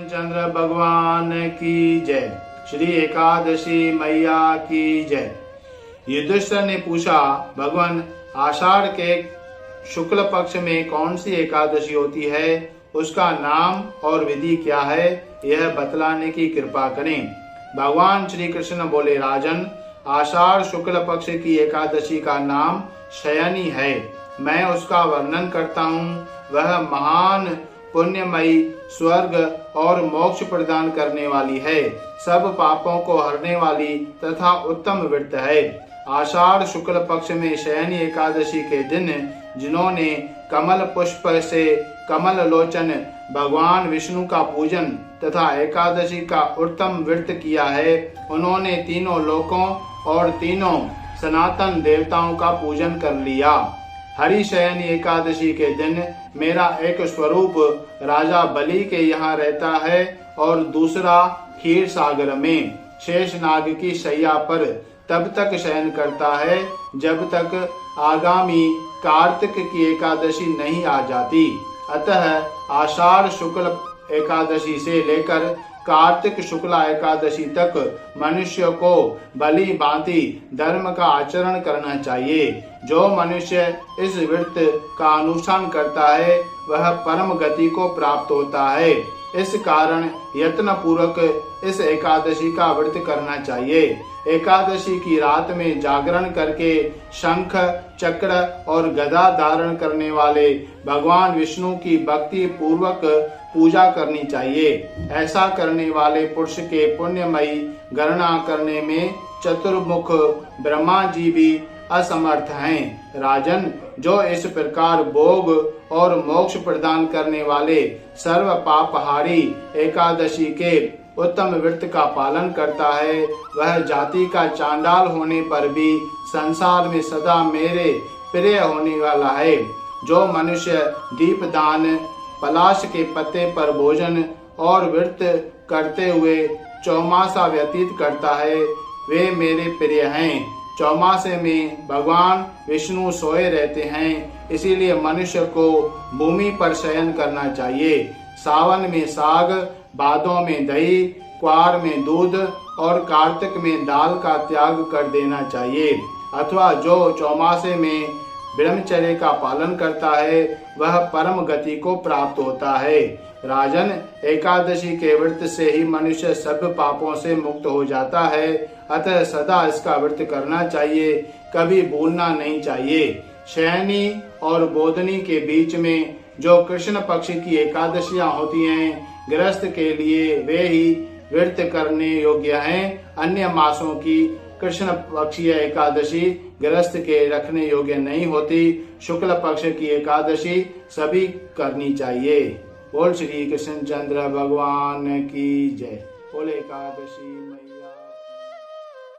चंद्र भगवान की जय। श्री एकादशी मैया की जय। युधिष्ठिर ने पूछा, भगवान आषाढ़ के शुक्ल पक्ष में कौन सी एकादशी होती है, उसका नाम और विधि क्या है, यह बतलाने की कृपा करें। भगवान श्री कृष्ण बोले, राजन, आषाढ़ शुक्ल पक्ष की एकादशी का नाम शयनी है। मैं उसका वर्णन करता हूँ। वह महान पुण्यमयी, स्वर्ग और मोक्ष प्रदान करने वाली है, सब पापों को हरने वाली तथा उत्तम व्रत है। आषाढ़ शुक्ल पक्ष में शयनी एकादशी के दिन जिन्होंने कमल पुष्प से कमल लोचन भगवान विष्णु का पूजन तथा एकादशी का उत्तम व्रत किया है, उन्होंने तीनों लोकों और तीनों सनातन देवताओं का पूजन कर लिया। हरिशयनी एकादशी के दिन मेरा एक स्वरूप राजा बलि के यहाँ रहता है और दूसरा क्षीर सागर में शेषनाग की शैया पर तब तक शयन करता है जब तक आगामी कार्तिक की एकादशी नहीं आ जाती। अतः आषाढ़ शुक्ल एकादशी से लेकर कार्तिक शुक्ला एकादशी तक मनुष्य को भली भांति धर्म का आचरण करना चाहिए। जो मनुष्य इस व्रत का अनुष्ठान करता है वह परम गति को प्राप्त होता है। इस कारण यत्न पूर्वक इस एकादशी का व्रत करना चाहिए। एकादशी की रात में जागरण करके शंख, चक्र और गदा धारण करने वाले भगवान विष्णु की भक्ति पूर्वक पूजा करनी चाहिए। ऐसा करने वाले पुरुष के पुण्यमयी गणना करने में चतुर्मुख ब्रह्मा जी भी असमर्थ हैं। राजन, जो इस प्रकार भोग और मोक्ष प्रदान करने वाले सर्व पापहारी एकादशी के उत्तम व्रत का पालन करता है, वह जाति का चांडाल होने पर भी संसार में सदा मेरे प्रिय होने वाला है। जो मनुष्य दीपदान, पलाश के पत्ते पर भोजन और व्रत करते हुए चौमासा व्यतीत करता है, वे मेरे प्रिय हैं। चौमासे में भगवान विष्णु सोए रहते हैं, इसीलिए मनुष्य को भूमि पर शयन करना चाहिए। सावन में साग, भादों में दही, क्वार में दूध और कार्तिक में दाल का त्याग कर देना चाहिए। अथवा जो चौमासे में ब्रह्मचर्य का पालन करता है वह परम गति को प्राप्त होता है। राजन, एकादशी के व्रत से ही मनुष्य सब पापों से मुक्त हो जाता है। अतः सदा इसका व्रत करना चाहिए, कभी भूलना नहीं चाहिए। शयनी और बोधनी के बीच में जो कृष्ण पक्ष की एकादशियां होती हैं, गृहस्थ के लिए वे ही व्रत करने योग्य हैं। अन्य मासों की कृष्ण पक्षीय एकादशी गृहस्थ के रखने योग्य नहीं होती। शुक्ल पक्ष की एकादशी सभी करनी चाहिए। बोल श्री कृष्ण चंद्र भगवान की जय। बोल एकादशी मैया।